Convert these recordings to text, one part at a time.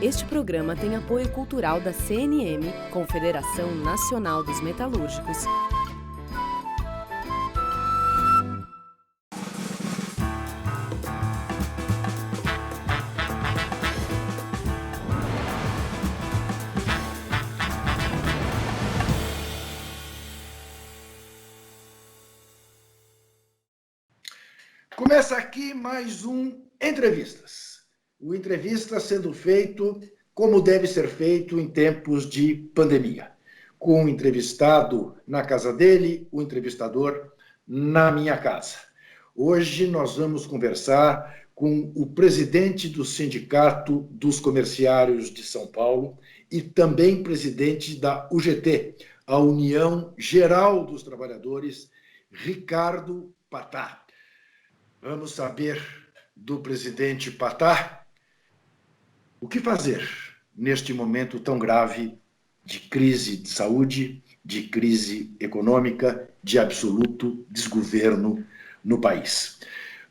Este programa tem apoio cultural da CNM, Confederação Nacional dos Metalúrgicos. Começa aqui mais um Entrevistas. O entrevista sendo feito como deve ser feito em tempos de pandemia. Com o entrevistado na casa dele, o entrevistador na minha casa. Hoje nós vamos conversar com o presidente do Sindicato dos Comerciários de São Paulo e também presidente da UGT, a União Geral dos Trabalhadores, Ricardo Patá. Vamos saber do presidente Patá o que fazer neste momento tão grave de crise de saúde, de crise econômica, de absoluto desgoverno no país.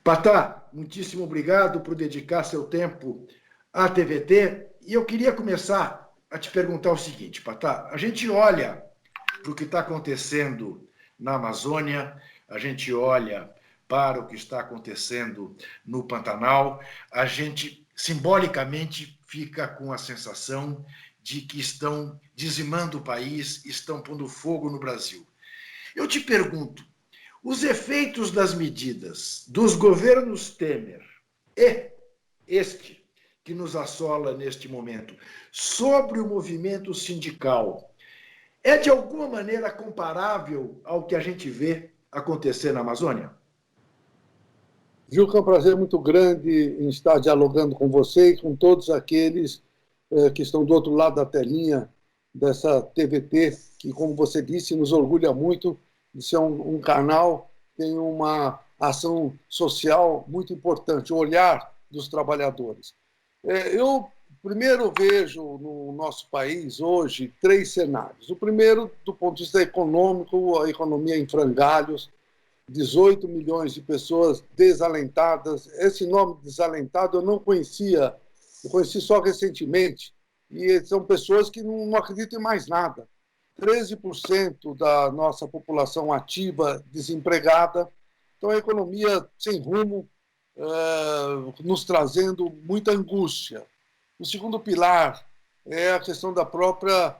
Patá, muitíssimo obrigado por dedicar seu tempo à TVT. E eu queria começar a te perguntar o seguinte, Patá, a gente olha para o que está acontecendo na Amazônia, a gente olha para o que está acontecendo no Pantanal, a gente simbolicamente fica com a sensação de que estão dizimando o país, estão pondo fogo no Brasil. Eu te pergunto, os efeitos das medidas dos governos Temer e este que nos assola neste momento sobre o movimento sindical é de alguma maneira comparável ao que a gente vê acontecer na Amazônia? Juca, é um prazer muito grande em estar dialogando com você e com todos aqueles que estão do outro lado da telinha dessa TVT, que, como você disse, nos orgulha muito de ser um canal que tem uma ação social muito importante, o olhar dos trabalhadores. Eu primeiro vejo no nosso país hoje 3 cenários. O primeiro, do ponto de vista econômico, a economia em frangalhos, 18 milhões de pessoas desalentadas. Esse nome desalentado eu não conhecia, eu conheci só recentemente, e são pessoas que não acreditam em mais nada. 13% da nossa população ativa desempregada, então a economia sem rumo, nos trazendo muita angústia. O segundo pilar é a questão da própria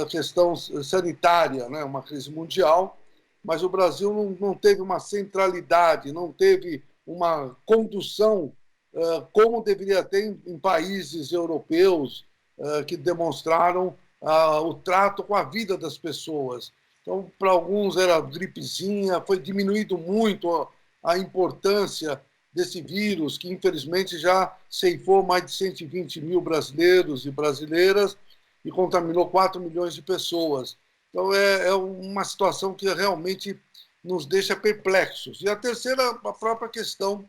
questão sanitária, né? Uma crise mundial, mas o Brasil não teve uma centralidade, não teve uma condução como deveria ter em países europeus que demonstraram o trato com a vida das pessoas. Então, para alguns era gripezinha, foi diminuído muito a importância desse vírus, que infelizmente já ceifou mais de 120 mil brasileiros e brasileiras e contaminou 4 milhões de pessoas. Então, é uma situação que realmente nos deixa perplexos. E a terceira, a própria questão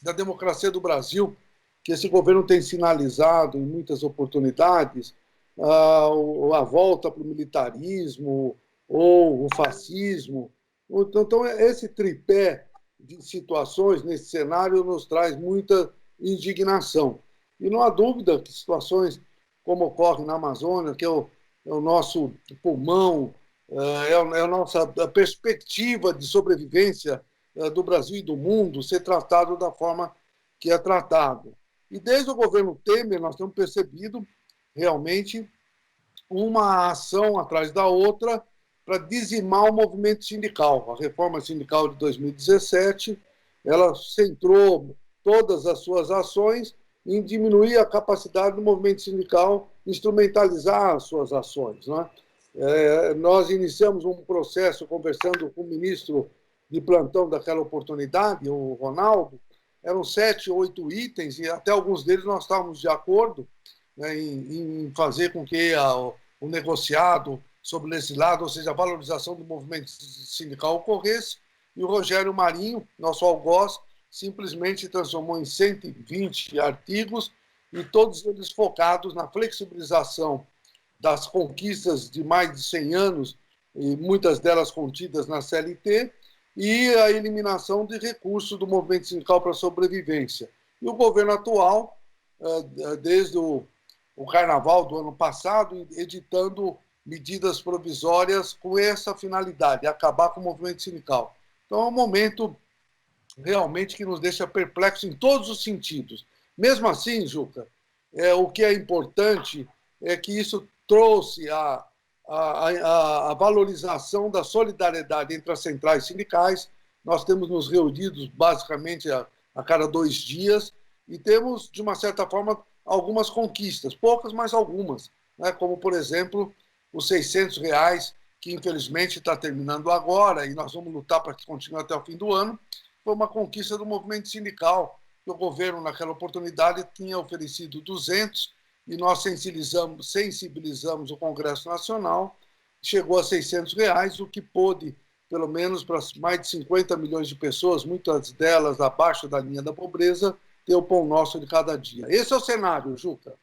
da democracia do Brasil, que esse governo tem sinalizado em muitas oportunidades, a volta para o militarismo ou o fascismo. Então, esse tripé de situações nesse cenário nos traz muita indignação. E não há dúvida que situações como ocorre na Amazônia, que é o nosso pulmão, é a nossa perspectiva de sobrevivência do Brasil e do mundo, ser tratado da forma que é tratado. E desde o governo Temer, nós temos percebido realmente uma ação atrás da outra para dizimar o movimento sindical. A reforma sindical de 2017, ela centrou todas as suas ações em diminuir a capacidade do movimento sindical instrumentalizar as suas ações. Né? Nós iniciamos um processo conversando com o ministro de plantão daquela oportunidade, o Ronaldo. Eram 7, 8 itens, e até alguns deles nós estávamos de acordo, né, em fazer com que o negociado sobre esse lado, ou seja, a valorização do movimento sindical ocorresse, e o Rogério Marinho, nosso algoz, simplesmente transformou em 120 artigos, e todos eles focados na flexibilização das conquistas de mais de 100 anos, e muitas delas contidas na CLT, e a eliminação de recursos do movimento sindical para a sobrevivência. E o governo atual, desde o o carnaval do ano passado, editando medidas provisórias com essa finalidade, acabar com o movimento sindical. Então, é um momento realmente que nos deixa perplexos em todos os sentidos. Mesmo assim, Juca, o que é importante é que isso trouxe a valorização da solidariedade entre as centrais sindicais. Nós temos nos reunidos basicamente a cada 2 dias e temos, de uma certa forma, algumas conquistas, poucas, mas algumas, né? Como, por exemplo, os R$ 600, que infelizmente está terminando agora e nós vamos lutar para que continue até o fim do ano. Foi uma conquista do movimento sindical, que o governo, naquela oportunidade, tinha oferecido 200 e nós sensibilizamos o Congresso Nacional, chegou a R$ 600, o que pôde, pelo menos para mais de 50 milhões de pessoas, muitas delas abaixo da linha da pobreza, ter o pão nosso de cada dia. Esse é o cenário, Juca.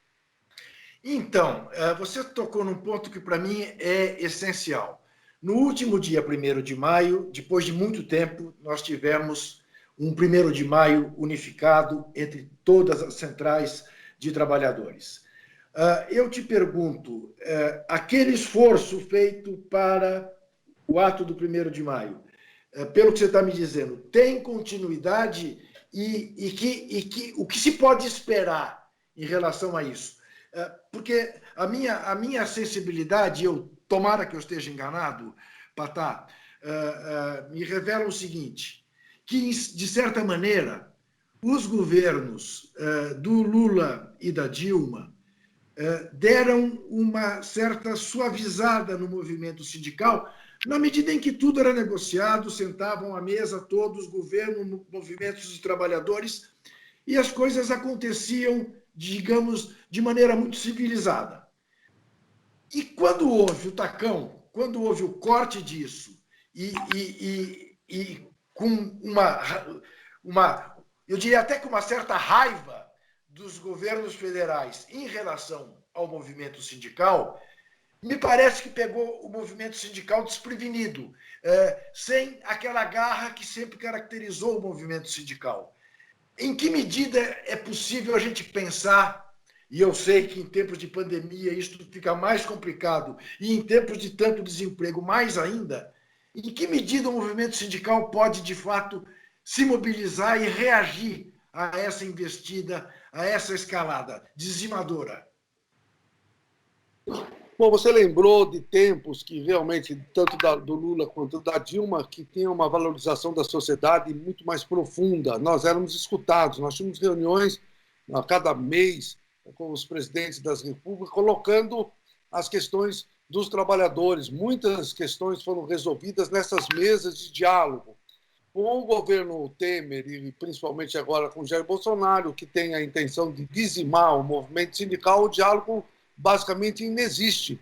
Então, você tocou num ponto que para mim é essencial. No último dia 1º de maio, depois de muito tempo, nós tivemos um 1º de maio unificado entre todas as centrais de trabalhadores. Eu te pergunto, aquele esforço feito para o ato do 1º de maio, pelo que você está me dizendo, tem continuidade e o que se pode esperar em relação a isso? Porque a minha sensibilidade, tomara que eu esteja enganado, Patá, me revela o seguinte, que, de certa maneira, os governos do Lula e da Dilma deram uma certa suavizada no movimento sindical, na medida em que tudo era negociado, sentavam à mesa todos, governo, movimentos de trabalhadores, e as coisas aconteciam, digamos, de maneira muito civilizada. E quando houve o tacão, quando houve o corte disso, e com eu diria até com uma certa raiva dos governos federais em relação ao movimento sindical, me parece que pegou o movimento sindical desprevenido, sem aquela garra que sempre caracterizou o movimento sindical. Em que medida é possível a gente pensar, e eu sei que em tempos de pandemia isso fica mais complicado, e em tempos de tanto desemprego mais ainda, em que medida o movimento sindical pode, de fato, se mobilizar e reagir a essa investida, a essa escalada dizimadora? Bom, você lembrou de tempos que realmente, tanto do Lula quanto da Dilma, que tinham uma valorização da sociedade muito mais profunda. Nós éramos escutados, nós tínhamos reuniões a cada mês com os presidentes das repúblicas, colocando as questões dos trabalhadores. Muitas questões foram resolvidas nessas mesas de diálogo. Com o governo Temer, e principalmente agora com Jair Bolsonaro, que tem a intenção de dizimar o movimento sindical, o diálogo basicamente inexiste.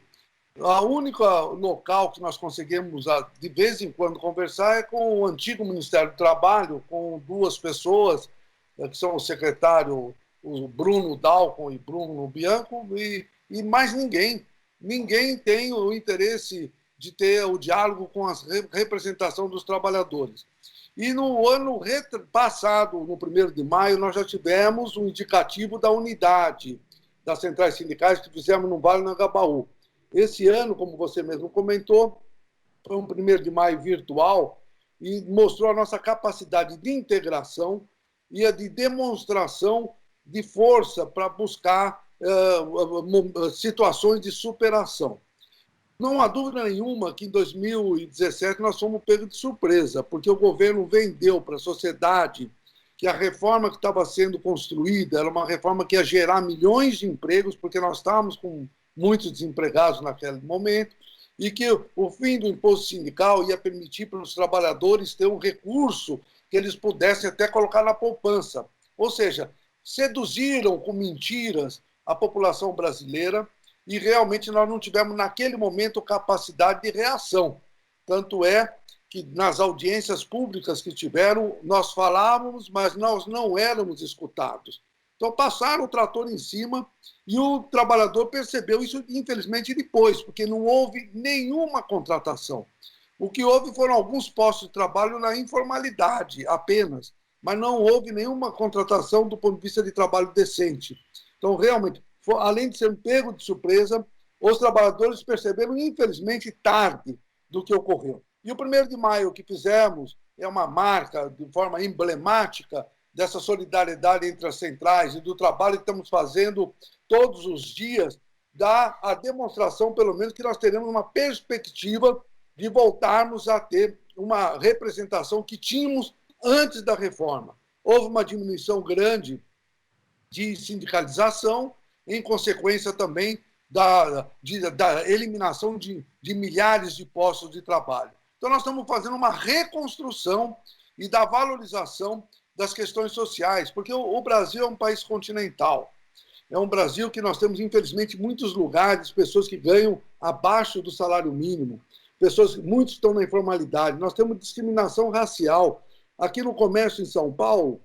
A única local que nós conseguimos, de vez em quando, conversar é com o antigo Ministério do Trabalho, com 2 pessoas, que são o secretário, o Bruno Dalcon e Bruno Bianco, e mais ninguém. Ninguém tem o interesse de ter o diálogo com a representação dos trabalhadores. E no ano passado, no 1º de maio, nós já tivemos um indicativo da unidade das centrais sindicais que fizemos no Vale do Anhangabaú. Esse ano, como você mesmo comentou, foi um 1º de maio virtual e mostrou a nossa capacidade de integração e a de demonstração de força para buscar situações de superação. Não há dúvida nenhuma que em 2017 nós fomos pegos de surpresa, porque o governo vendeu para a sociedade que a reforma que estava sendo construída era uma reforma que ia gerar milhões de empregos, porque nós estávamos com muitos desempregados naquele momento, e que o fim do imposto sindical ia permitir para os trabalhadores ter um recurso que eles pudessem até colocar na poupança. Ou seja, seduziram com mentiras a população brasileira e realmente nós não tivemos, naquele momento, capacidade de reação. Tanto é que nas audiências públicas que tiveram, nós falávamos, mas nós não éramos escutados. Então, passaram o trator em cima e o trabalhador percebeu isso, infelizmente, depois, porque não houve nenhuma contratação. O que houve foram alguns postos de trabalho na informalidade apenas, mas não houve nenhuma contratação do ponto de vista de trabalho decente. Então, realmente, além de ser um pego de surpresa, os trabalhadores perceberam, infelizmente, tarde do que ocorreu. E o 1º de maio que fizemos é uma marca, de forma emblemática, dessa solidariedade entre as centrais e do trabalho que estamos fazendo todos os dias, dá a demonstração, pelo menos, que nós teremos uma perspectiva de voltarmos a ter uma representação que tínhamos antes da reforma. Houve uma diminuição grande de sindicalização, em consequência também da eliminação de milhares de postos de trabalho. Então, nós estamos fazendo uma reconstrução e da valorização das questões sociais, porque o Brasil é um país continental. É um Brasil que nós temos, infelizmente, muitos lugares, pessoas que ganham abaixo do salário mínimo, muitos estão na informalidade. Nós temos discriminação racial. Aqui no comércio em São Paulo,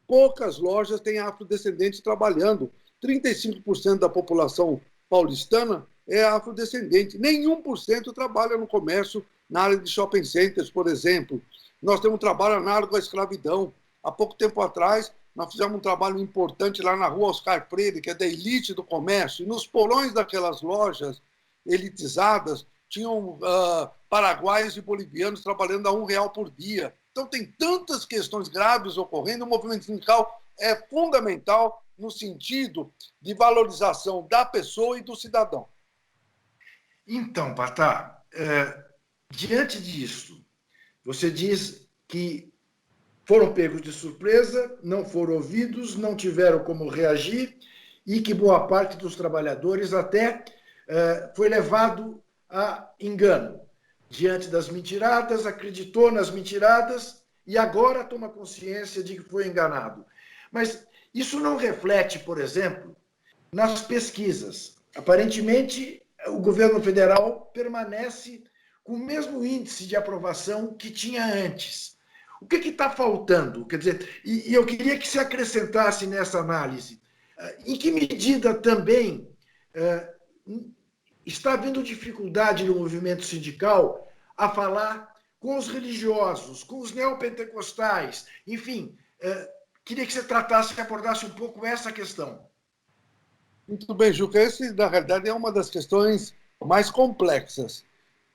poucas lojas têm afrodescendentes trabalhando. 35% da população paulistana é afrodescendente. Nenhum por cento trabalha no comércio na área de shopping centers, por exemplo. Nós temos um trabalho análogo à escravidão. Há pouco tempo atrás, nós fizemos um trabalho importante lá na rua Oscar Freire, que é da elite do comércio, e nos porões daquelas lojas elitizadas tinham paraguaios e bolivianos trabalhando a R$ 1 por dia. Então, tem tantas questões graves ocorrendo, o movimento sindical é fundamental no sentido de valorização da pessoa e do cidadão. Então, Patá, diante disso, você diz que foram pegos de surpresa, não foram ouvidos, não tiveram como reagir e que boa parte dos trabalhadores até foi levado a engano. Diante das mentiradas, acreditou nas mentiradas e agora toma consciência de que foi enganado. Mas isso não reflete, por exemplo, nas pesquisas. Aparentemente, o governo federal permanece com o mesmo índice de aprovação que tinha antes. O que está faltando? Quer dizer, e eu queria que se acrescentasse nessa análise. Em que medida também está havendo dificuldade no movimento sindical a falar com os religiosos, com os neopentecostais, enfim, queria que você tratasse e abordasse um pouco essa questão. Muito bem, Juca. Essa, na realidade, é uma das questões mais complexas,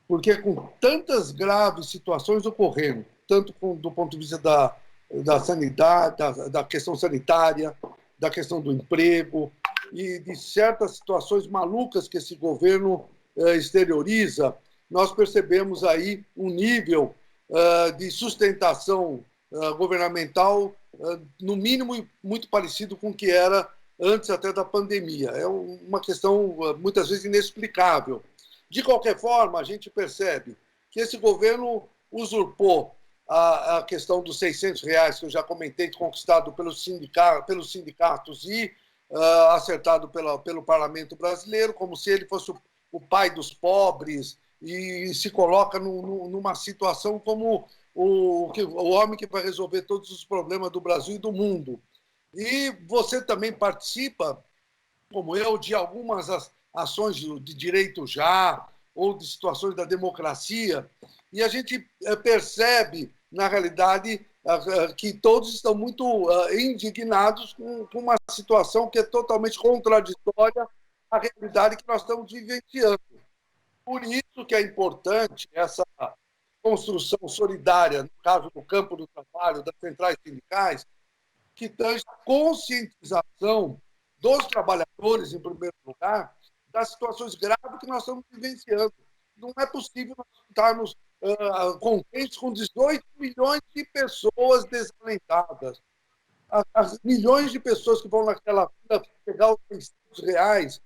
porque com tantas graves situações ocorrendo, tanto do ponto de vista da sanidade, da questão sanitária, da questão do emprego e de certas situações malucas que esse governo exterioriza, nós percebemos aí um nível de sustentação governamental, no mínimo, muito parecido com o que era antes até da pandemia. É uma questão, muitas vezes, inexplicável. De qualquer forma, a gente percebe que esse governo usurpou a questão dos R$600, que eu já comentei, conquistado pelos sindicatos e acertado pelo parlamento brasileiro, como se ele fosse o pai dos pobres, e se coloca numa situação como o homem que vai resolver todos os problemas do Brasil e do mundo. E você também participa, como eu, de algumas ações de direito já, ou de situações da democracia, e a gente percebe, na realidade, que todos estão muito indignados com uma situação que é totalmente contraditória à realidade que nós estamos vivenciando. Por isso que é importante essa construção solidária, no caso do campo do trabalho, das centrais sindicais, que tange a conscientização dos trabalhadores, em primeiro lugar, das situações graves que nós estamos vivenciando. Não é possível nós estarmos contentes com 18 milhões de pessoas desalentadas. As milhões de pessoas que vão naquela fila pegar os R$600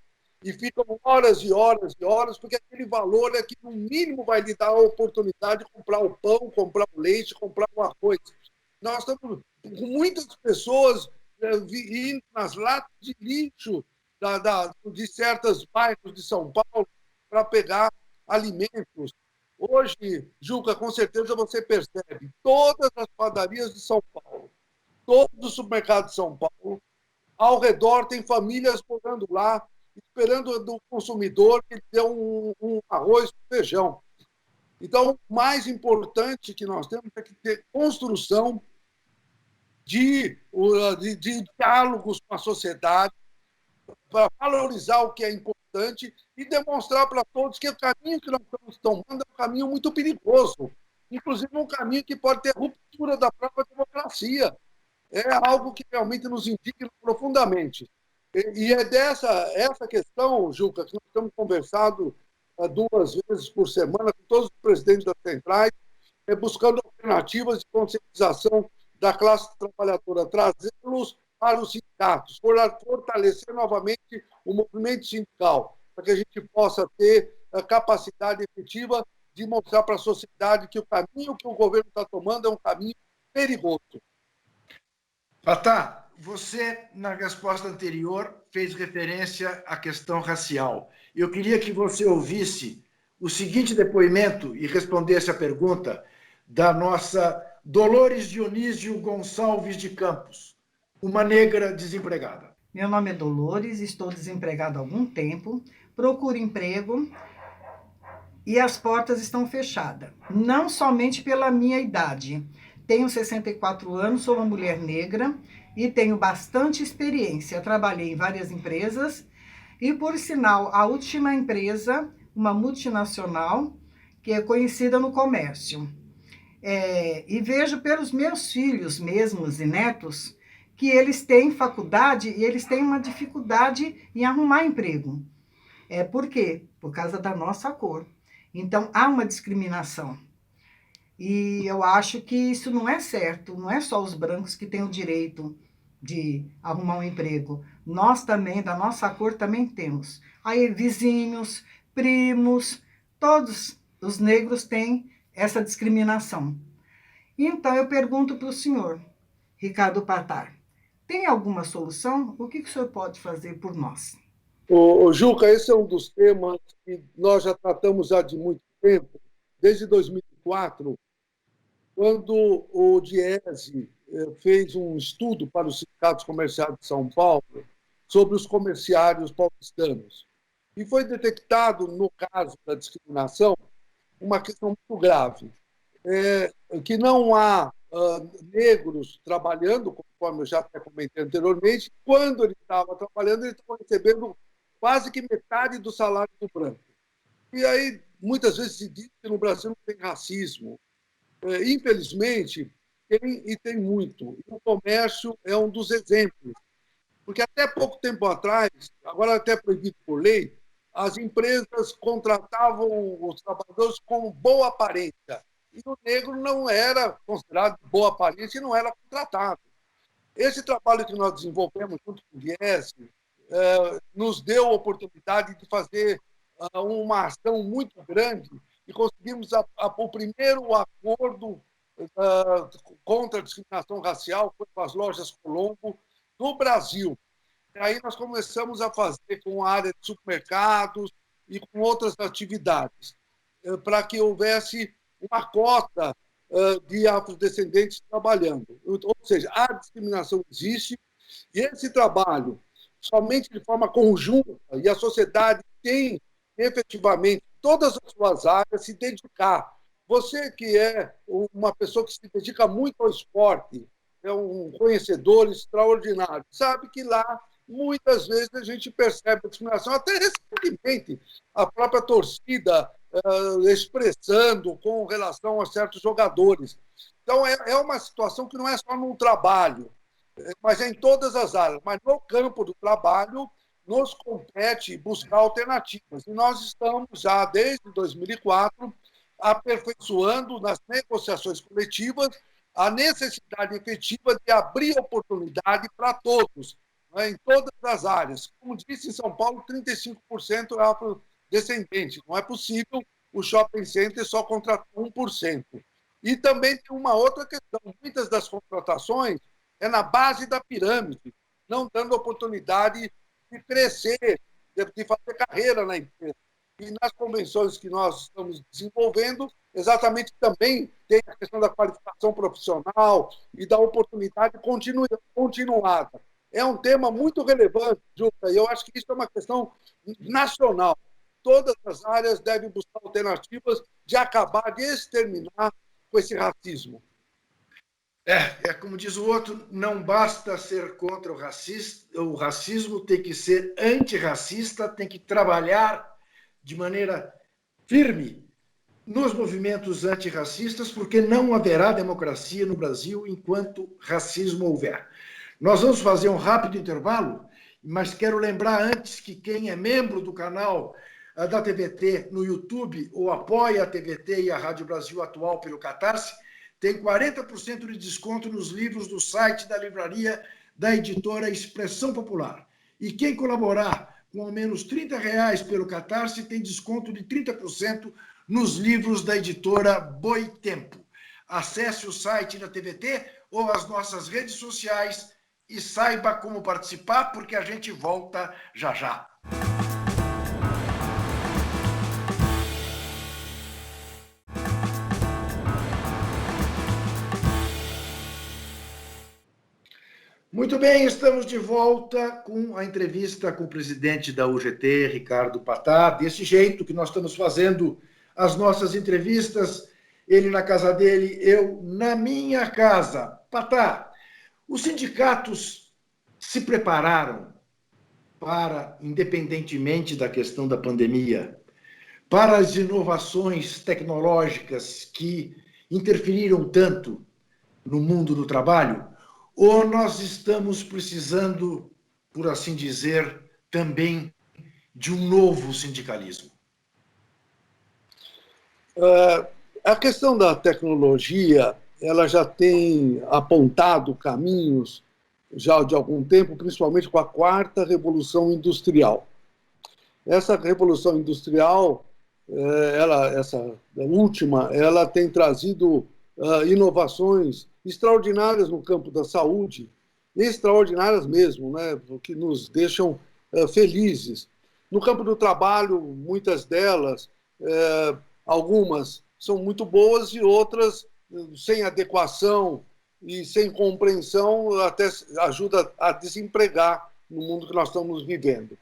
e ficam horas e horas e horas, porque aquele valor é que, no mínimo, vai lhe dar a oportunidade de comprar o pão, comprar o leite, comprar o arroz. Nós estamos com muitas pessoas indo nas latas de lixo de certos bairros de São Paulo para pegar alimentos. Hoje, Juca, com certeza você percebe, todas as padarias de São Paulo, todos os supermercados de São Paulo, ao redor tem famílias morando lá, esperando do consumidor que dê um arroz com feijão. Então, o mais importante que nós temos é que ter construção de diálogos com a sociedade, para valorizar o que é importante e demonstrar para todos que o caminho que nós estamos tomando é um caminho muito perigoso, inclusive um caminho que pode ter ruptura da própria democracia. É algo que realmente nos indigna profundamente. E é essa questão, Juca, que nós estamos conversando 2 vezes por semana com todos os presidentes das centrais, buscando alternativas de conscientização da classe trabalhadora, trazê-los para os sindicatos, fortalecer novamente o movimento sindical, para que a gente possa ter a capacidade efetiva de mostrar para a sociedade que o caminho que o governo está tomando é um caminho perigoso. Fatah, você, na resposta anterior, fez referência à questão racial. Eu queria que você ouvisse o seguinte depoimento e respondesse a pergunta da nossa Dolores Dionísio Gonçalves de Campos, uma negra desempregada. Meu nome é Dolores, estou desempregada há algum tempo, procuro emprego e as portas estão fechadas. Não somente pela minha idade. Tenho 64 anos, sou uma mulher negra e tenho bastante experiência. Trabalhei em várias empresas e, por sinal, a última empresa, uma multinacional, que é conhecida no comércio. E vejo pelos meus filhos mesmos e netos que eles têm faculdade e eles têm uma dificuldade em arrumar emprego. Por quê? Por causa da nossa cor. Então, há uma discriminação. E eu acho que isso não é certo. Não é só os brancos que têm o direito de arrumar um emprego. Nós também, da nossa cor, também temos. Aí, vizinhos, primos, todos os negros têm essa discriminação. Então, eu pergunto para o senhor, Ricardo Patar, tem alguma solução? O que o senhor pode fazer por nós? Juca, esse é um dos temas que nós já tratamos há de muito tempo, desde 2004, quando o Diese fez um estudo para os sindicatos comerciais de São Paulo sobre os comerciários paulistanos. E foi detectado, no caso da discriminação, uma questão muito grave, que não há negros trabalhando, conforme eu já até comentei anteriormente. Quando ele estava trabalhando, ele estava recebendo quase que metade do salário do branco. E aí, muitas vezes se diz que no Brasil não tem racismo. Infelizmente, tem e tem muito. E o comércio é um dos exemplos. Porque até pouco tempo atrás, agora até proibido por lei, as empresas contratavam os trabalhadores com boa aparência. E o negro não era considerado boa aparência e não era contratado. Esse trabalho que nós desenvolvemos junto com o Diese nos deu a oportunidade de fazer uma ação muito grande e conseguimos o primeiro acordo contra a discriminação racial foi com as lojas Colombo do Brasil. E aí nós começamos a fazer com a área de supermercados e com outras atividades, para que houvesse uma cota de afrodescendentes trabalhando. Ou seja, a discriminação existe e esse trabalho, somente de forma conjunta, e a sociedade tem efetivamente todas as suas áreas se dedicar. Você que é uma pessoa que se dedica muito ao esporte, é um conhecedor extraordinário, sabe que lá muitas vezes a gente percebe a discriminação, até recentemente, a própria torcida expressando com relação a certos jogadores. Então, é uma situação que não é só no trabalho, mas é em todas as áreas. Mas no campo do trabalho, nos compete buscar alternativas. E nós estamos já, desde 2004, aperfeiçoando nas negociações coletivas a necessidade efetiva de abrir oportunidade para todos, em todas as áreas. Como disse, em São Paulo, 35% é afrodescendente. Não é possível o shopping center só contratar 1%. E também tem uma outra questão. Muitas das contratações é na base da pirâmide, não dando oportunidade de crescer, de fazer carreira na empresa. E nas convenções que nós estamos desenvolvendo, exatamente também tem a questão da qualificação profissional e da oportunidade continuada. É um tema muito relevante, Juca, e eu acho que isso é uma questão nacional. Todas as áreas devem buscar alternativas de acabar, de exterminar com esse racismo. É como diz o outro, não basta ser contra o racismo, tem que ser antirracista, tem que trabalhar de maneira firme nos movimentos antirracistas, porque não haverá democracia no Brasil enquanto racismo houver. Nós vamos fazer um rápido intervalo, mas quero lembrar antes que quem é membro do canal da TVT no YouTube ou apoia a TVT e a Rádio Brasil Atual pelo Catarse, tem 40% de desconto nos livros do site da livraria da editora Expressão Popular. E quem colaborar com ao menos R$ 30 pelo Catarse tem desconto de 30% nos livros da editora Boitempo. Acesse o site da TVT ou as nossas redes sociais e saiba como participar, porque a gente volta já já. Muito bem, estamos de volta com a entrevista com o presidente da UGT, Ricardo Patá, desse jeito que nós estamos fazendo as nossas entrevistas, ele na casa dele, eu na minha casa. Patá, os sindicatos se prepararam para, independentemente da questão da pandemia, para as inovações tecnológicas que interferiram tanto no mundo do trabalho? Ou nós estamos precisando, por assim dizer, também de um novo sindicalismo? A questão da tecnologia, ela já tem apontado caminhos já de algum tempo, principalmente com a quarta revolução industrial. Essa revolução industrial, essa última, ela tem trazido inovações extraordinárias no campo da saúde, extraordinárias mesmo, né, que nos deixam felizes. No campo do trabalho, muitas delas, algumas são muito boas e outras, sem adequação e sem compreensão, até ajuda a desempregar no mundo que nós estamos vivendo.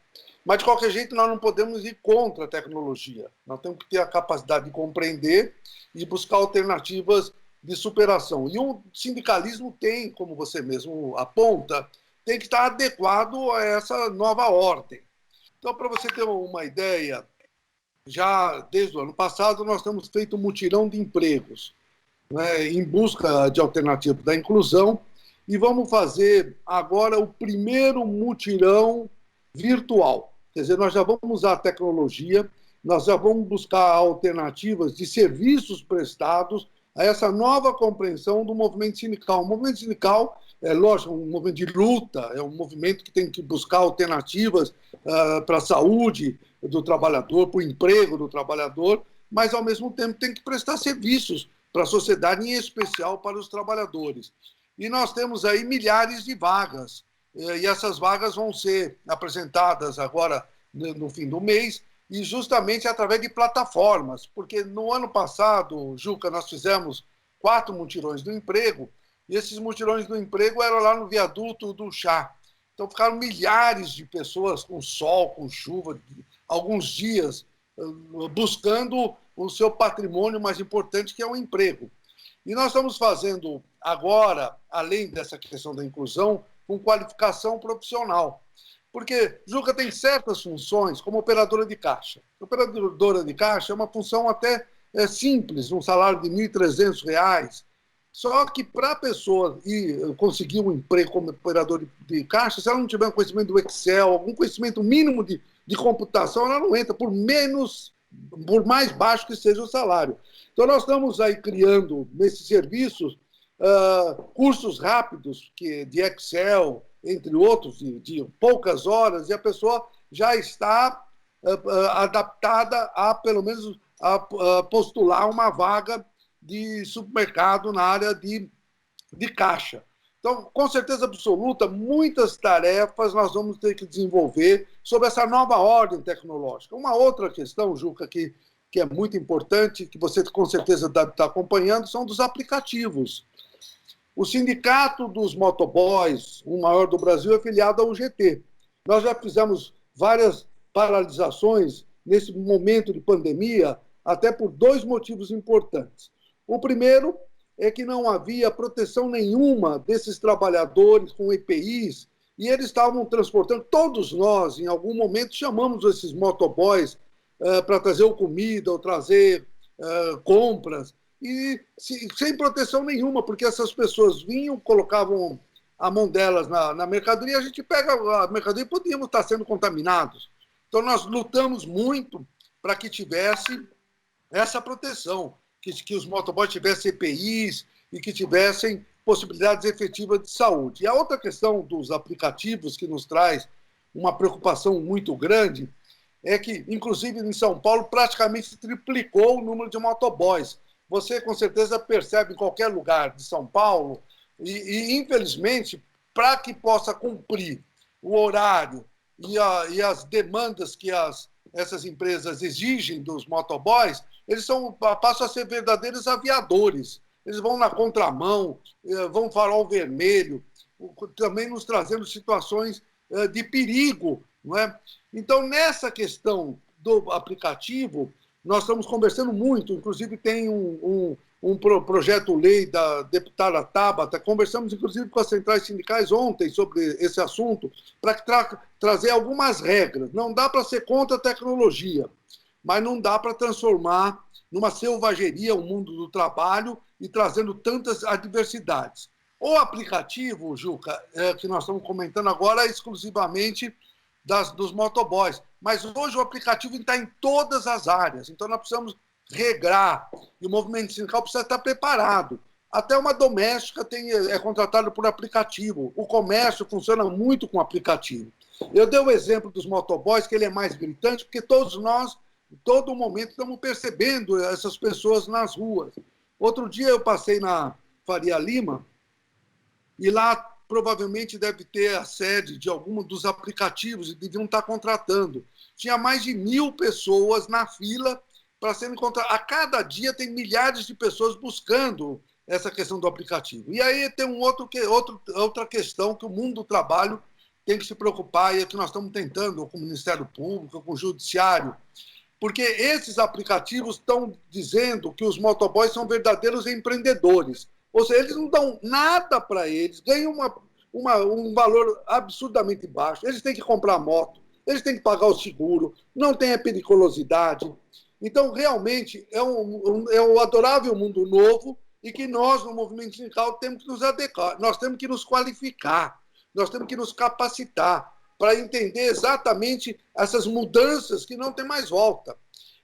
Mas, de qualquer jeito, nós não podemos ir contra a tecnologia. Nós temos que ter a capacidade de compreender e buscar alternativas de superação. E o sindicalismo tem, como você mesmo aponta, tem que estar adequado a essa nova ordem. Então, para você ter uma ideia, já desde o ano passado nós temos feito um mutirão de empregos, né, em busca de alternativas da inclusão, e vamos fazer agora o primeiro mutirão virtual. Quer dizer, nós já vamos usar a tecnologia, nós já vamos buscar alternativas de serviços prestados a essa nova compreensão do movimento sindical. O movimento sindical é, lógico, um movimento de luta, é um movimento que tem que buscar alternativas para a saúde do trabalhador, para o emprego do trabalhador, mas, ao mesmo tempo, tem que prestar serviços para a sociedade, em especial para os trabalhadores. E nós temos aí milhares de vagas, e essas vagas vão ser apresentadas agora no fim do mês, e justamente através de plataformas, porque no ano passado, Juca, nós fizemos 4 mutirões do emprego, e esses mutirões do emprego eram lá no viaduto do Chá. Então ficaram milhares de pessoas com sol, com chuva, alguns dias, buscando o seu patrimônio mais importante, que é o emprego. E nós estamos fazendo agora, além dessa questão da inclusão, com qualificação profissional. Porque, Juca, tem certas funções, como operadora de caixa. Operadora de caixa é uma função até simples, um salário de R$ 1.300. Só que para a pessoa conseguir um emprego como operador de caixa, se ela não tiver um conhecimento do Excel, algum conhecimento mínimo de computação, ela não entra, por mais baixo que seja o salário. Então, nós estamos aí criando, nesses serviços, cursos rápidos de Excel, entre outros, de poucas horas, e a pessoa já está adaptada a, pelo menos, a postular uma vaga de supermercado na área de caixa. Então, com certeza absoluta, muitas tarefas nós vamos ter que desenvolver sobre essa nova ordem tecnológica. Uma outra questão, Juca, que é muito importante, que você com certeza deve estar acompanhando, são dos aplicativos. O Sindicato dos Motoboys, o maior do Brasil, é filiado à UGT. Nós já fizemos várias paralisações nesse momento de pandemia, até por 2 motivos importantes. O primeiro é que não havia proteção nenhuma desses trabalhadores com EPIs, e eles estavam transportando, todos nós, em algum momento, chamamos esses motoboys para trazer comida ou trazer compras, e sem proteção nenhuma, porque essas pessoas vinham, colocavam a mão delas na mercadoria, a gente pega a mercadoria e podíamos estar sendo contaminados. Então, nós lutamos muito para que tivesse essa proteção, que os motoboys tivessem EPIs e que tivessem possibilidades efetivas de saúde. E a outra questão dos aplicativos que nos traz uma preocupação muito grande é que, inclusive em São Paulo, praticamente triplicou o número de motoboys. Você, com certeza, percebe em qualquer lugar de São Paulo e infelizmente, para que possa cumprir o horário e as demandas que essas empresas exigem dos motoboys, eles passam a ser verdadeiros aviadores. Eles vão na contramão, vão farol vermelho, também nos trazendo situações de perigo. Não é? Então, nessa questão do aplicativo, nós estamos conversando muito, inclusive tem um projeto-lei da deputada Tabata, conversamos inclusive com as centrais sindicais ontem sobre esse assunto, para trazer algumas regras. Não dá para ser contra a tecnologia, mas não dá para transformar numa selvageria o mundo do trabalho e trazendo tantas adversidades. O aplicativo, Juca, que nós estamos comentando agora, é exclusivamente dos motoboys. Mas hoje o aplicativo está em todas as áreas. Então nós precisamos regrar. E o movimento sindical precisa estar preparado. Até uma doméstica é contratada por aplicativo. O comércio funciona muito com aplicativo. Eu dei o exemplo dos motoboys, que ele é mais gritante, porque todos nós, em todo momento, estamos percebendo essas pessoas nas ruas. Outro dia eu passei na Faria Lima e lá provavelmente deve ter a sede de algum dos aplicativos e deviam estar contratando. Tinha mais de 1.000 pessoas na fila para serem contratadas. A cada dia tem milhares de pessoas buscando essa questão do aplicativo. E aí tem outra questão que o mundo do trabalho tem que se preocupar, e é que nós estamos tentando com o Ministério Público, com o Judiciário, porque esses aplicativos estão dizendo que os motoboys são verdadeiros empreendedores. Ou seja, eles não dão nada para eles, ganham um valor absurdamente baixo. Eles têm que comprar moto, eles têm que pagar o seguro, não tem a periculosidade. Então, realmente, é um adorável mundo novo e que nós, no movimento sindical, temos que nos adequar, nós temos que nos qualificar, nós temos que nos capacitar para entender exatamente essas mudanças que não tem mais volta.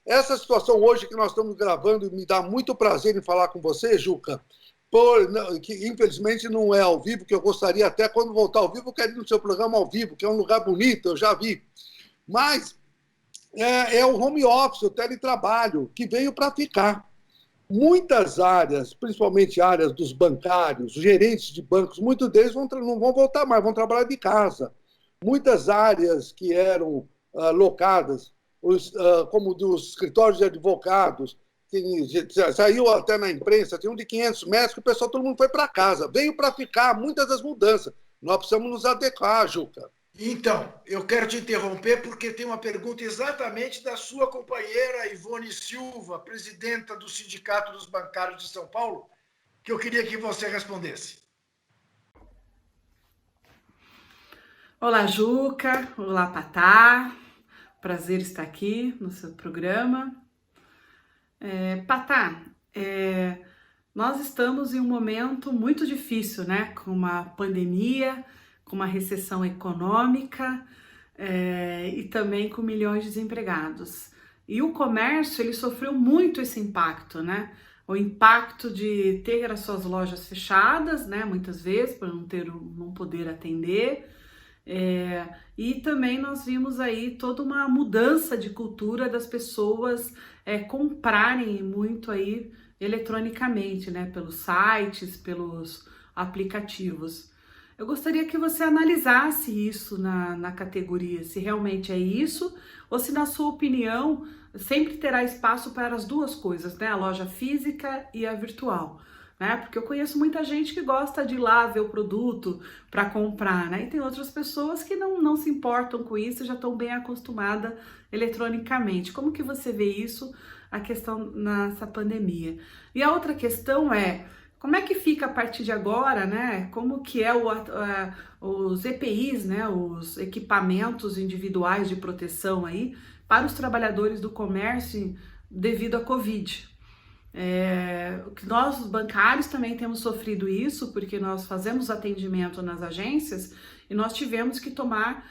Essa situação hoje que nós estamos gravando, e me dá muito prazer em falar com você, Juca, que infelizmente não é ao vivo, que eu gostaria até, quando voltar ao vivo, eu quero ir no seu programa ao vivo, que é um lugar bonito, eu já vi. Mas é o home office, o teletrabalho, que veio para ficar. Muitas áreas, principalmente áreas dos bancários, gerentes de bancos, muitos deles não vão voltar mais, vão trabalhar de casa. Muitas áreas que eram locadas, como dos escritórios de advogados, saiu até na imprensa, tem um de 500 metros, que o pessoal, todo mundo foi para casa. Veio para ficar muitas das mudanças. Nós precisamos nos adequar, Juca. Então, eu quero te interromper porque tem uma pergunta exatamente da sua companheira Ivone Silva, presidenta do Sindicato dos Bancários de São Paulo, que eu queria que você respondesse. Olá, Juca. Olá, Patá. Prazer estar aqui no seu programa. Patá, nós estamos em um momento muito difícil, né? Com uma pandemia, com uma recessão econômica e também com milhões de desempregados. E o comércio, ele sofreu muito esse impacto, né? O impacto de ter as suas lojas fechadas, né? Muitas vezes, por não poder atender. E também nós vimos aí toda uma mudança de cultura das pessoas comprarem muito aí eletronicamente, né? Pelos sites, pelos aplicativos. Eu gostaria que você analisasse isso na categoria, se realmente é isso, ou se, na sua opinião, sempre terá espaço para as duas coisas, né? A loja física e a virtual, né? Porque eu conheço muita gente que gosta de ir lá ver o produto para comprar, né? E tem outras pessoas que não se importam com isso, já estão bem acostumadas eletronicamente. Como que você vê isso, a questão nessa pandemia? E a outra questão é, Como é que fica a partir de agora, né? Como que é os EPIs, né? Os equipamentos individuais de proteção aí para os trabalhadores do comércio devido à Covid. Nós, os bancários, também temos sofrido isso, porque nós fazemos atendimento nas agências e nós tivemos que tomar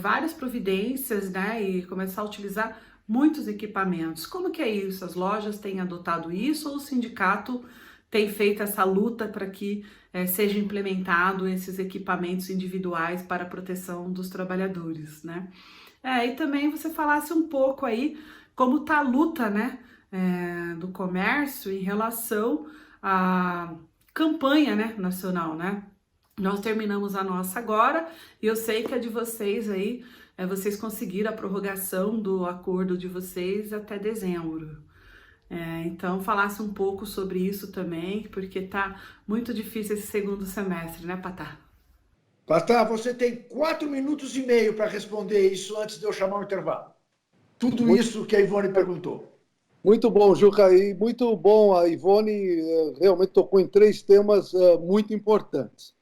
várias providências, né? E começar a utilizar muitos equipamentos. Como que é isso? As lojas têm adotado isso ou o sindicato tem feito essa luta para que seja implementado esses equipamentos individuais para a proteção dos trabalhadores, né? E também você falasse um pouco aí como está a luta, né, do comércio em relação à campanha, né, nacional, né? Nós terminamos a nossa agora e eu sei que a de vocês aí, vocês conseguiram a prorrogação do acordo de vocês até dezembro. Então, falasse um pouco sobre isso também, porque tá muito difícil esse segundo semestre, né, Patá? Patá, você tem 4 minutos e meio para responder isso antes de eu chamar o intervalo. Tudo isso que a Ivone perguntou. Muito bom, Juca, e muito bom. A Ivone realmente tocou em 3 temas muito importantes.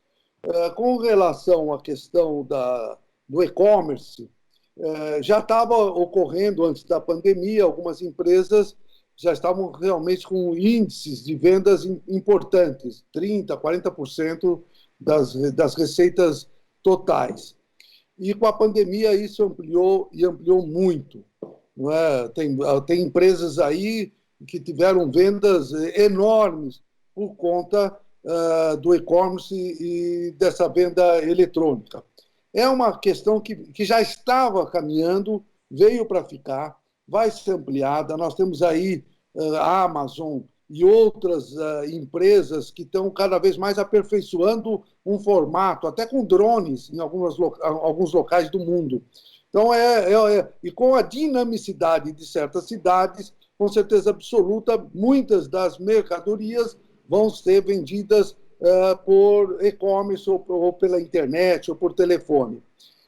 Com relação à questão do e-commerce, já estava ocorrendo antes da pandemia, algumas empresas já estavam realmente com índices de vendas importantes, 30%, 40% das receitas totais. E com a pandemia isso ampliou muito. Não é? Tem empresas aí que tiveram vendas enormes por conta do e-commerce e dessa venda eletrônica. É uma questão que já estava caminhando, veio para ficar, vai ser ampliada. Nós temos aí a Amazon e outras empresas que estão cada vez mais aperfeiçoando um formato, até com drones em alguns locais do mundo. Então, e com a dinamicidade de certas cidades, com certeza absoluta, muitas das mercadorias vão ser vendidas por e-commerce ou pela internet ou por telefone.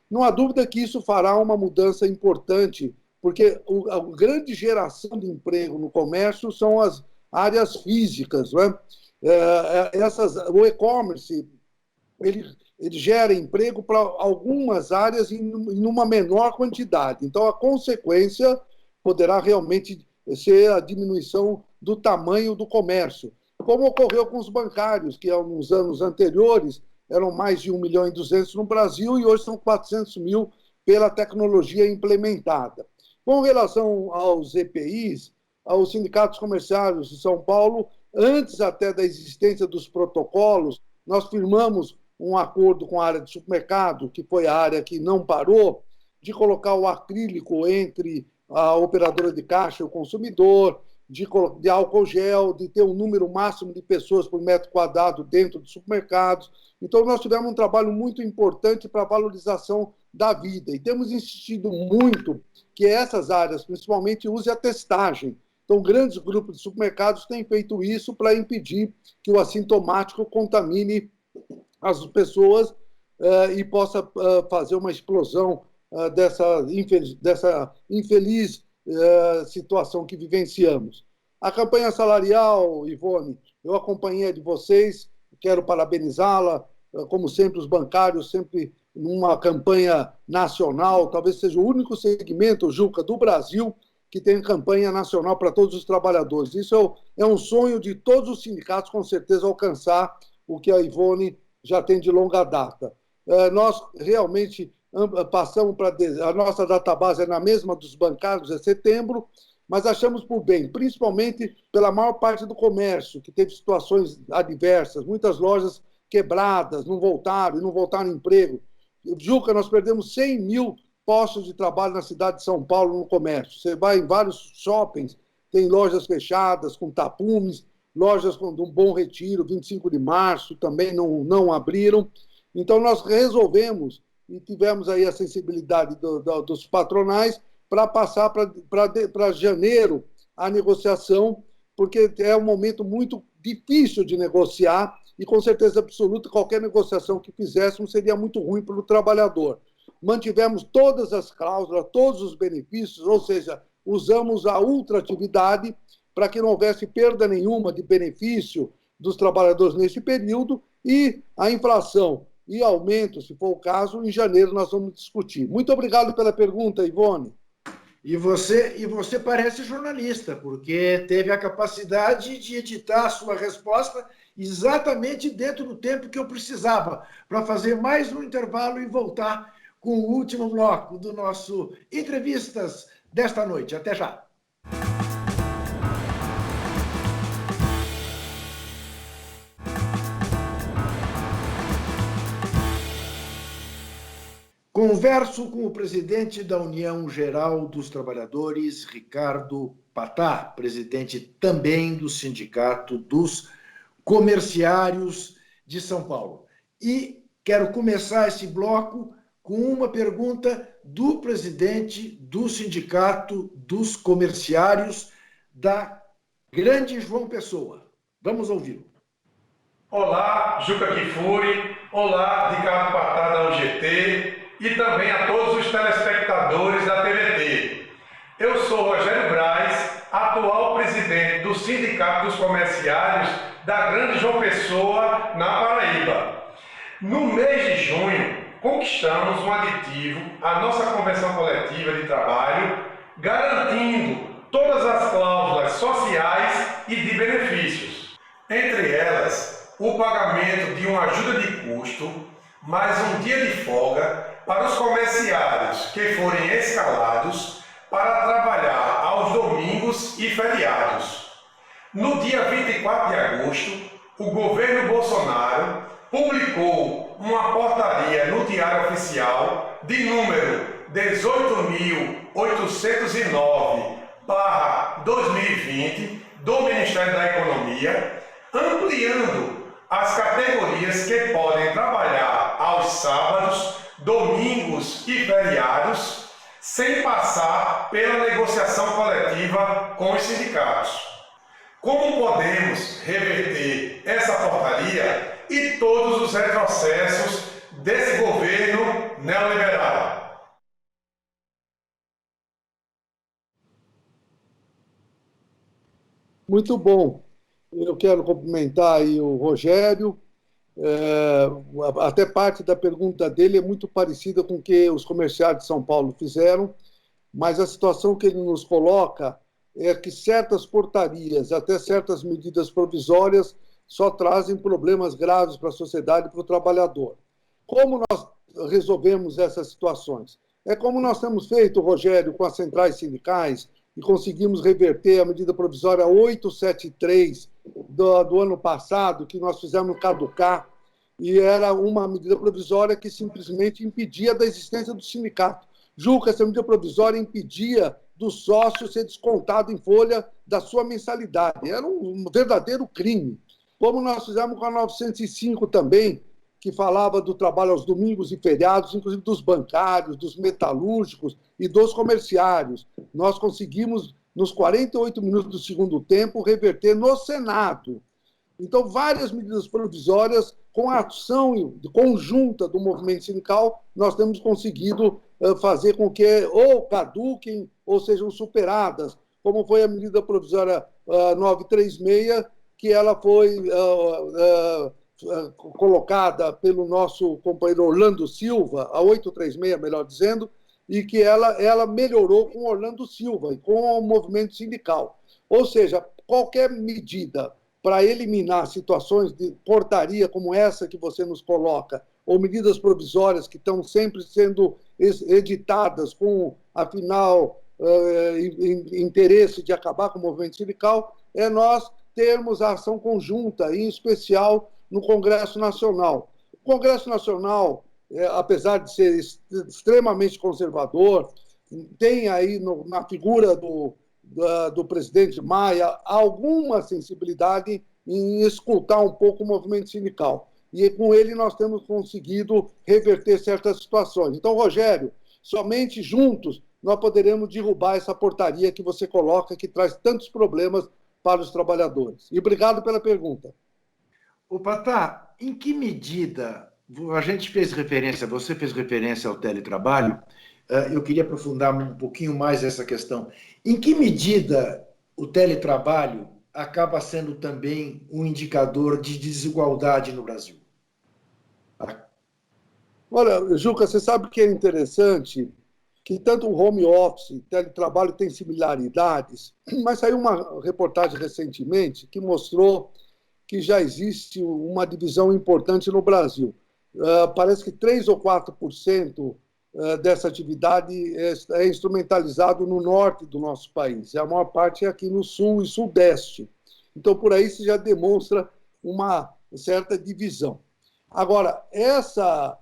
Não há dúvida que isso fará uma mudança importante, porque a grande geração de emprego no comércio são as áreas físicas. Não é? O e-commerce ele gera emprego para algumas áreas em uma menor quantidade. Então, a consequência poderá realmente ser a diminuição do tamanho do comércio, como ocorreu com os bancários, que há uns anos anteriores eram mais de 1.200.000 no Brasil e hoje são 400.000 pela tecnologia implementada. Com relação aos EPIs, aos sindicatos comerciários de São Paulo, antes até da existência dos protocolos, nós firmamos um acordo com a área de supermercado, que foi a área que não parou, de colocar o acrílico entre a operadora de caixa e o consumidor, de álcool gel, de ter um número máximo de pessoas por metro quadrado dentro dos supermercados. Então, nós tivemos um trabalho muito importante para a valorização da vida. E temos insistido muito que essas áreas, principalmente, usem a testagem. Então, grandes grupos de supermercados têm feito isso para impedir que o assintomático contamine as pessoas e possa fazer uma explosão dessa infeliz situação que vivenciamos. A campanha salarial, Ivone, eu acompanhei a de vocês, quero parabenizá-la, como sempre, os bancários, sempre numa campanha nacional, talvez seja o único segmento, Juca, do Brasil, que tem campanha nacional para todos os trabalhadores. Isso é um sonho de todos os sindicatos, com certeza, alcançar o que a Ivone já tem de longa data. Nós realmente passamos para... A nossa database é na mesma dos bancários, é setembro, mas achamos por bem, principalmente pela maior parte do comércio, que teve situações adversas, muitas lojas quebradas, não voltaram ao emprego. Juca, nós perdemos 100.000 postos de trabalho na cidade de São Paulo no comércio. Você vai em vários shoppings, tem lojas fechadas, com tapumes, lojas com um Bom Retiro, 25 de março, também não abriram. Então, nós resolvemos e tivemos aí a sensibilidade dos patronais para passar para janeiro a negociação, porque é um momento muito difícil de negociar e, com certeza absoluta, qualquer negociação que fizéssemos seria muito ruim para o trabalhador. Mantivemos todas as cláusulas, todos os benefícios, ou seja, usamos a ultratividade para que não houvesse perda nenhuma de benefício, dos trabalhadores nesse período e a inflação e aumento, se for o caso, em janeiro nós vamos discutir. Muito obrigado pela pergunta, Ivone. E você parece jornalista, porque teve a capacidade de editar a sua resposta exatamente dentro do tempo que eu precisava, para fazer mais um intervalo e voltar com o último bloco do nosso Entrevistas desta noite. Até já. Converso com o presidente da União Geral dos Trabalhadores, Ricardo Patá, presidente também do Sindicato dos Comerciários de São Paulo. E quero começar esse bloco com uma pergunta do presidente do Sindicato dos Comerciários da Grande João Pessoa. Vamos ouvi-lo. Olá, Juca Kfouri. Olá, Ricardo Patá da UGT. E também a todos os telespectadores da TVT. Eu sou Rogério Braz, atual presidente do Sindicato dos Comerciários da Grande João Pessoa, na Paraíba. No mês de junho, conquistamos um aditivo à nossa convenção coletiva de trabalho, garantindo todas as cláusulas sociais e de benefícios. Entre elas, o pagamento de uma ajuda de custo, mais um dia de folga para os comerciários que forem escalados para trabalhar aos domingos e feriados. No dia 24 de agosto, o governo Bolsonaro publicou uma portaria no Diário Oficial de número 18.809/2020 do Ministério da Economia, ampliando as categorias que podem trabalhar aos sábados, domingos e feriados, sem passar pela negociação coletiva com os sindicatos. Como podemos reverter essa portaria e todos os retrocessos desse governo neoliberal? Muito bom. Eu quero cumprimentar aí o Rogério. Até parte da pergunta dele é muito parecida com o que os comerciários de São Paulo fizeram, mas a situação que ele nos coloca é que certas portarias, até certas medidas provisórias, só trazem problemas graves para a sociedade e para o trabalhador. Como nós resolvemos essas situações? É como nós temos feito, Rogério, com as centrais sindicais, e conseguimos reverter a medida provisória 873 do ano passado, que nós fizemos caducar, e era uma medida provisória que simplesmente impedia da existência do sindicato. Juca, essa medida provisória impedia do sócio ser descontado em folha da sua mensalidade. Era um verdadeiro crime. Como nós fizemos com a 905 também, que falava do trabalho aos domingos e feriados, inclusive dos bancários, dos metalúrgicos e dos comerciários. Nós conseguimos, nos 48 minutos do segundo tempo, reverter no Senado. Então, várias medidas provisórias, com a ação conjunta do movimento sindical, nós temos conseguido fazer com que ou caduquem ou sejam superadas, como foi a medida provisória 936, que ela foi colocada pelo nosso companheiro Orlando Silva, a 836, melhor dizendo, e que ela melhorou com Orlando Silva e com o movimento sindical. Ou seja, qualquer medida para eliminar situações de portaria como essa que você nos coloca, ou medidas provisórias que estão sempre sendo editadas com, afinal, interesse de acabar com o movimento sindical, é nós termos a ação conjunta, em especial no Congresso Nacional. O Congresso Nacional, apesar de ser extremamente conservador, tem aí na figura do presidente Maia alguma sensibilidade em escutar um pouco o movimento sindical. E com ele nós temos conseguido reverter certas situações. Então, Rogério, somente juntos nós poderemos derrubar essa portaria que você coloca, que traz tantos problemas para os trabalhadores. E obrigado pela pergunta. Ô, Patá, em que medida a gente fez referência, você fez referência ao teletrabalho, eu queria aprofundar um pouquinho mais essa questão. Em que medida o teletrabalho acaba sendo também um indicador de desigualdade no Brasil? Olha, Juca, você sabe que é interessante que tanto o home office e teletrabalho têm similaridades, mas saiu uma reportagem recentemente que mostrou que já existe uma divisão importante no Brasil. Parece que 3 ou 4% dessa atividade é instrumentalizado no norte do nosso país. A maior parte é aqui no sul e sudeste. Então, por aí se já demonstra uma certa divisão. Agora, essa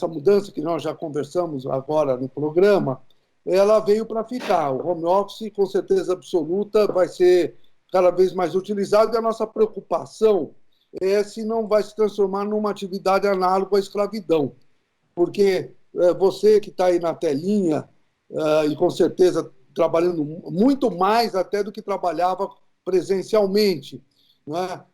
mudança que nós já conversamos agora no programa, ela veio para ficar. O home office, com certeza absoluta, vai ser cada vez mais utilizado, e a nossa preocupação é se não vai se transformar numa atividade análoga à escravidão. Porque você que está aí na telinha, e com certeza trabalhando muito mais até do que trabalhava presencialmente, não é?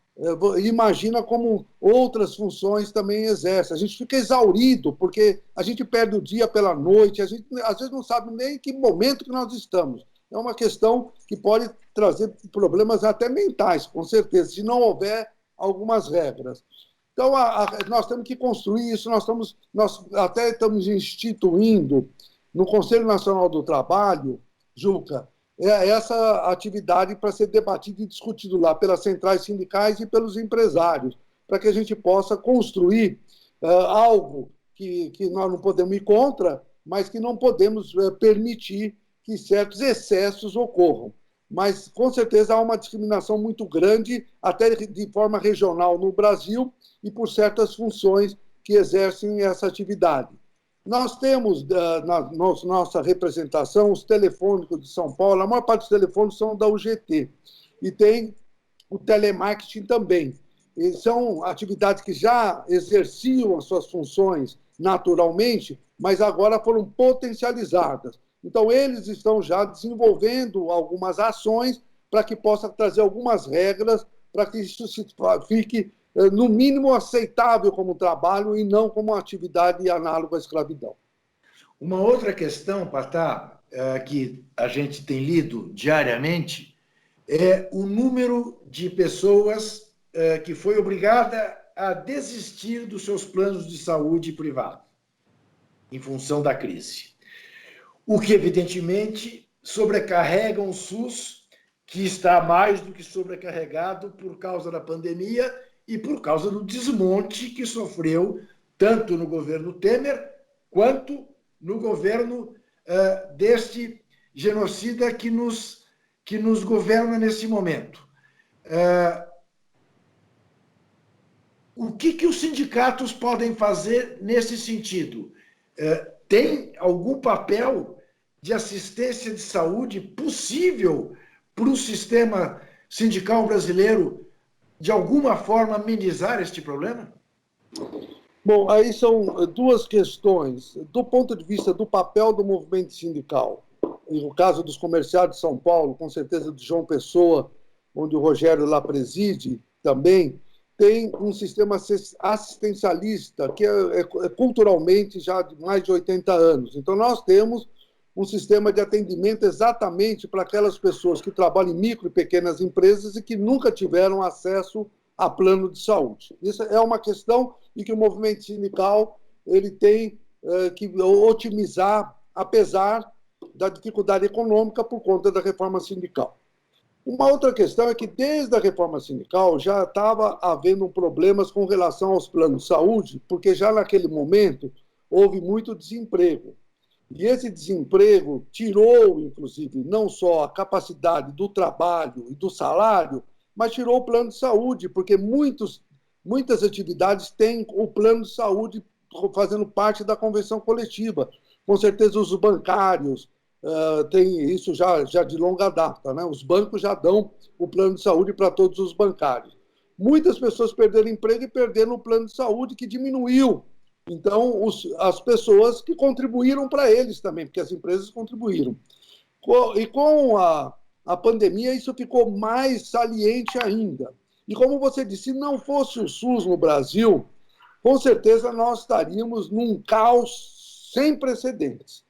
Imagina como outras funções também exercem. A gente fica exaurido, porque a gente perde o dia pela noite, a gente às vezes não sabe nem em que momento que nós estamos. É uma questão que pode trazer problemas até mentais, com certeza, se não houver algumas regras. Então, nós temos que construir isso, nós até estamos instituindo no Conselho Nacional do Trabalho, Juca, essa atividade para ser debatida e discutida lá pelas centrais sindicais e pelos empresários, para que a gente possa construir algo que nós não podemos ir contra, mas que não podemos permitir que certos excessos ocorram. Mas, com certeza, há uma discriminação muito grande, até de forma regional no Brasil, e por certas funções que exercem essa atividade. Nós temos, na nossa representação, os telefônicos de São Paulo, a maior parte dos telefônicos são da UGT, e tem o telemarketing também. E são atividades que já exerciam as suas funções naturalmente, mas agora foram potencializadas. Então, eles estão já desenvolvendo algumas ações para que possa trazer algumas regras para que isso fique, no mínimo, aceitável como trabalho e não como uma atividade análoga à escravidão. Uma outra questão, Patá, que a gente tem lido diariamente, é o número de pessoas que foi obrigada a desistir dos seus planos de saúde privado, em função da crise. O que, evidentemente, sobrecarrega um SUS que está mais do que sobrecarregado por causa da pandemia e por causa do desmonte que sofreu tanto no governo Temer quanto no governo deste genocida que nos governa nesse momento. O que os sindicatos podem fazer nesse sentido? Tem algum papel de assistência de saúde possível para o sistema sindical brasileiro, de alguma forma, amenizar este problema? Bom, aí são duas questões. Do ponto de vista do papel do movimento sindical, no caso dos comerciários de São Paulo, com certeza de João Pessoa, onde o Rogério lá preside também, tem um sistema assistencialista que é culturalmente já de mais de 80 anos. Então, nós temos um sistema de atendimento exatamente para aquelas pessoas que trabalham em micro e pequenas empresas e que nunca tiveram acesso a plano de saúde. Isso é uma questão em que o movimento sindical ele tem que otimizar, apesar da dificuldade econômica por conta da reforma sindical. Uma outra questão é que, desde a reforma sindical, já estava havendo problemas com relação aos planos de saúde, porque já naquele momento houve muito desemprego. E esse desemprego tirou, inclusive, não só a capacidade do trabalho e do salário, mas tirou o plano de saúde, porque muitas atividades têm o plano de saúde fazendo parte da convenção coletiva. Com certeza, os bancários têm isso já de longa data, né? Os bancos já dão o plano de saúde para todos os bancários. Muitas pessoas perderam emprego e perderam o plano de saúde, que diminuiu. Então, as pessoas que contribuíram para eles também, porque as empresas contribuíram. E com a pandemia, isso ficou mais saliente ainda. E como você disse, se não fosse o SUS no Brasil, com certeza nós estaríamos num caos sem precedentes.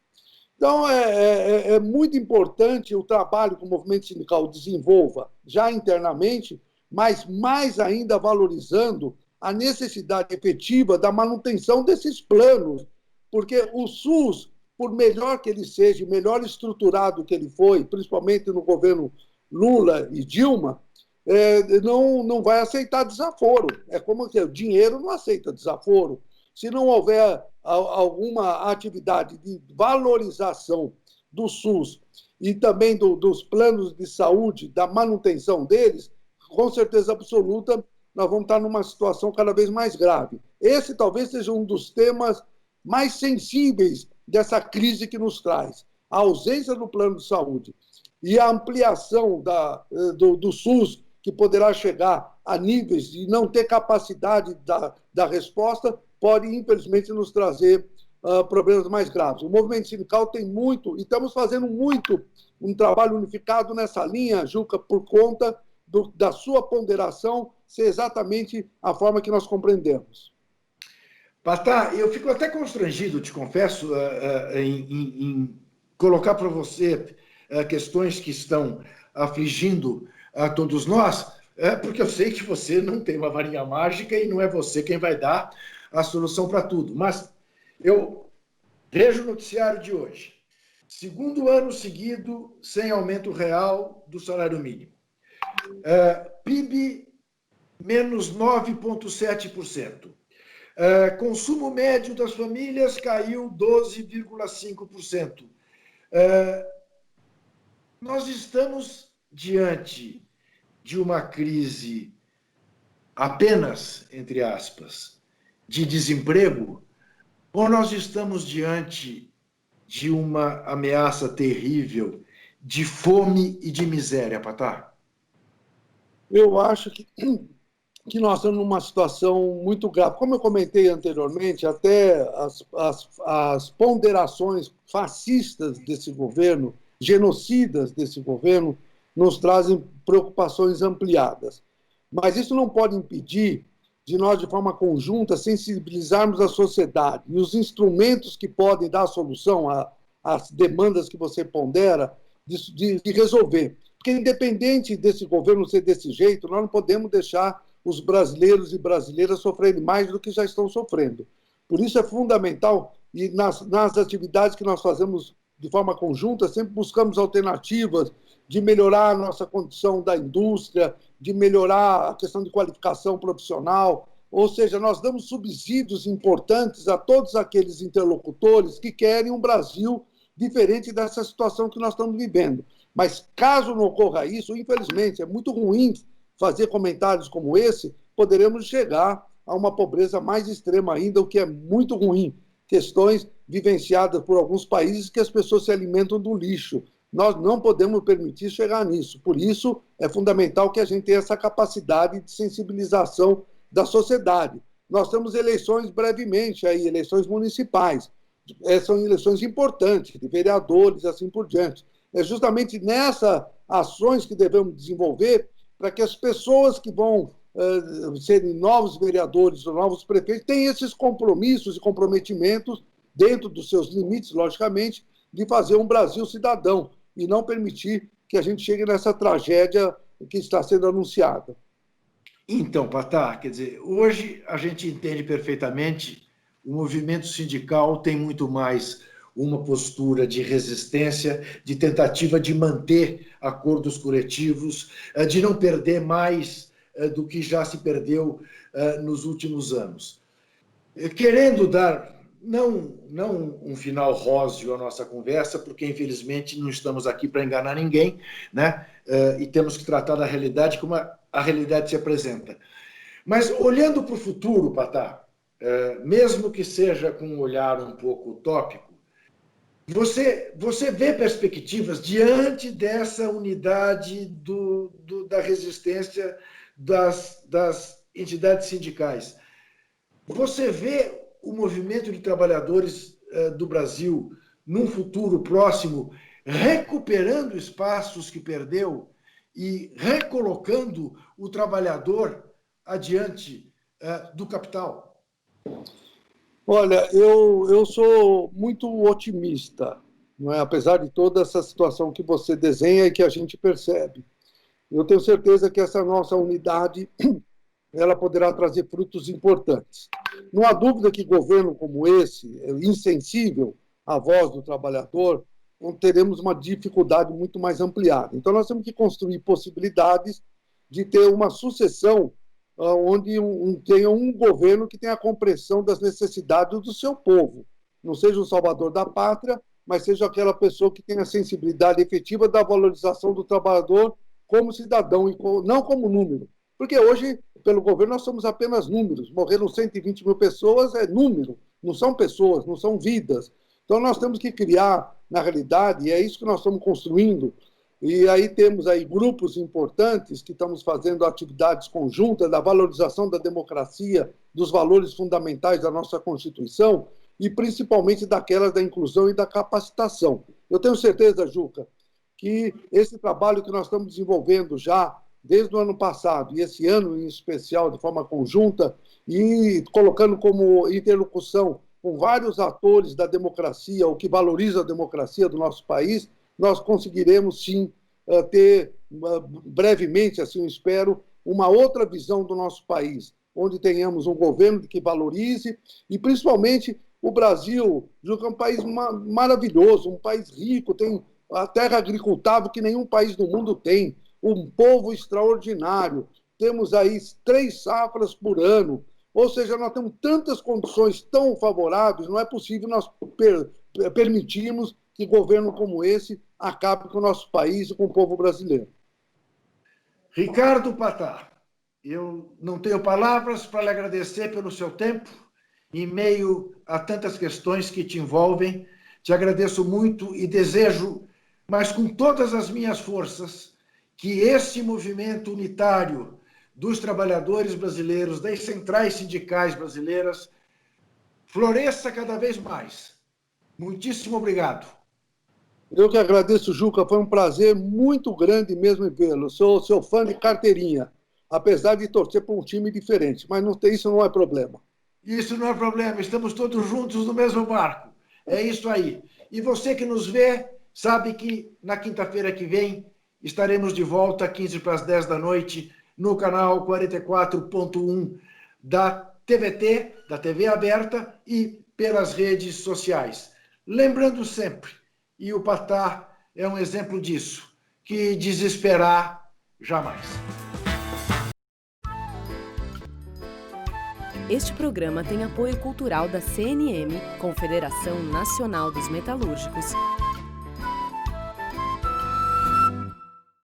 Então, é muito importante o trabalho que o movimento sindical desenvolva já internamente, mas mais ainda valorizando a necessidade efetiva da manutenção desses planos, porque o SUS, por melhor que ele seja, melhor estruturado que ele foi, principalmente no governo Lula e Dilma, não vai aceitar desaforo. É como que o dinheiro não aceita desaforo. Se não houver alguma atividade de valorização do SUS e também dos planos de saúde, da manutenção deles, com certeza absoluta, nós vamos estar numa situação cada vez mais grave. Esse talvez seja um dos temas mais sensíveis dessa crise que nos traz. A ausência do plano de saúde e a ampliação do SUS, que poderá chegar a níveis de não ter capacidade da resposta, pode, infelizmente, nos trazer problemas mais graves. O movimento sindical tem muito, e estamos fazendo muito um trabalho unificado nessa linha, Juca, por conta da sua ponderação ser exatamente a forma que nós compreendemos. Patá, eu fico até constrangido, te confesso, em colocar para você questões que estão afligindo a todos nós, porque eu sei que você não tem uma varinha mágica e não é você quem vai dar a solução para tudo. Mas eu vejo o noticiário de hoje. Segundo ano seguido sem aumento real do salário mínimo. PIB menos 9,7%. Consumo médio das famílias caiu 12,5%. Nós estamos diante de uma crise apenas, entre aspas, de desemprego, ou nós estamos diante de uma ameaça terrível de fome e de miséria, Patá? Eu acho que nós estamos numa situação muito grave. Como eu comentei anteriormente, até as ponderações fascistas desse governo, genocidas desse governo, nos trazem preocupações ampliadas. Mas isso não pode impedir de nós, de forma conjunta, sensibilizarmos a sociedade e os instrumentos que podem dar solução às demandas que você pondera, de resolver. Porque, independente desse governo ser desse jeito, nós não podemos deixar os brasileiros e brasileiras sofrerem mais do que já estão sofrendo. Por isso é fundamental, e nas atividades que nós fazemos de forma conjunta, sempre buscamos alternativas de melhorar a nossa condição da indústria, de melhorar a questão de qualificação profissional, ou seja, nós damos subsídios importantes a todos aqueles interlocutores que querem um Brasil diferente dessa situação que nós estamos vivendo. Mas, caso não ocorra isso, infelizmente, é muito ruim fazer comentários como esse, poderemos chegar a uma pobreza mais extrema ainda, o que é muito ruim. Questões vivenciadas por alguns países que as pessoas se alimentam do lixo. Nós não podemos permitir chegar nisso. Por isso, é fundamental que a gente tenha essa capacidade de sensibilização da sociedade. Nós temos eleições brevemente, aí, eleições municipais. São eleições importantes, de vereadores e assim por diante. É justamente nessas ações que devemos desenvolver para que as pessoas que vão serem novos vereadores ou novos prefeitos tenham esses compromissos e comprometimentos, dentro dos seus limites, logicamente, de fazer um Brasil cidadão e não permitir que a gente chegue nessa tragédia que está sendo anunciada. Então, Patá, quer dizer, hoje a gente entende perfeitamente, o movimento sindical tem muito mais uma postura de resistência, de tentativa de manter acordos coletivos, de não perder mais do que já se perdeu nos últimos anos. Querendo dar, não um final róseo à nossa conversa, porque infelizmente não estamos aqui para enganar ninguém, né? E temos que tratar da realidade como a realidade se apresenta. Mas olhando para o futuro, Patá, mesmo que seja com um olhar um pouco utópico, você vê perspectivas diante dessa unidade da resistência das entidades sindicais. Você vê o movimento de trabalhadores do Brasil, num futuro próximo, recuperando espaços que perdeu e recolocando o trabalhador adiante do capital? Olha, eu sou muito otimista. não é? Apesar de toda essa situação que você desenha e que a gente percebe. Eu tenho certeza que essa nossa unidade ela poderá trazer frutos importantes. Não há dúvida que governo como esse, insensível à voz do trabalhador, teremos uma dificuldade muito mais ampliada. Então, nós temos que construir possibilidades de ter uma sucessão onde tenha um governo que tenha a compreensão das necessidades do seu povo. Não seja o salvador da pátria, mas seja aquela pessoa que tenha a sensibilidade efetiva da valorização do trabalhador como cidadão, e não como número. Porque hoje, pelo governo, nós somos apenas números. Morreram 120 mil pessoas, é número, não são pessoas, não são vidas. Então, nós temos que criar, na realidade, e é isso que nós estamos construindo, e aí temos aí grupos importantes que estamos fazendo atividades conjuntas da valorização da democracia, dos valores fundamentais da nossa Constituição, e principalmente daquelas da inclusão e da capacitação. Eu tenho certeza, Juca, que esse trabalho que nós estamos desenvolvendo já desde o ano passado, e esse ano em especial, de forma conjunta, e colocando como interlocução com vários atores da democracia, o que valoriza a democracia do nosso país, nós conseguiremos, sim, ter brevemente, assim eu espero, uma outra visão do nosso país, onde tenhamos um governo que valorize, e principalmente o Brasil, Juca, é um país maravilhoso, um país rico, tem a terra agricultável que nenhum país do mundo tem, um povo extraordinário, temos aí 3 safras por ano, ou seja, nós temos tantas condições tão favoráveis, não é possível nós permitirmos que governo como esse acabe com o nosso país e com o povo brasileiro. Ricardo Patá, eu não tenho palavras para lhe agradecer pelo seu tempo, em meio a tantas questões que te envolvem. Te agradeço muito e desejo, mas com todas as minhas forças, que esse movimento unitário dos trabalhadores brasileiros, das centrais sindicais brasileiras, floresça cada vez mais. Muitíssimo obrigado. Eu que agradeço, Juca, foi um prazer muito grande mesmo vê-lo. Sou seu fã de carteirinha, apesar de torcer por um time diferente, mas isso não é problema. Isso não é problema, estamos todos juntos no mesmo barco. É isso aí. E você que nos vê, sabe que na quinta-feira que vem estaremos de volta, 15 para as 10 da noite, no canal 44.1 da TVT, da TV aberta, e pelas redes sociais. Lembrando sempre, e o Patá é um exemplo disso, que desesperar jamais. Este programa tem apoio cultural da CNM, Confederação Nacional dos Metalúrgicos,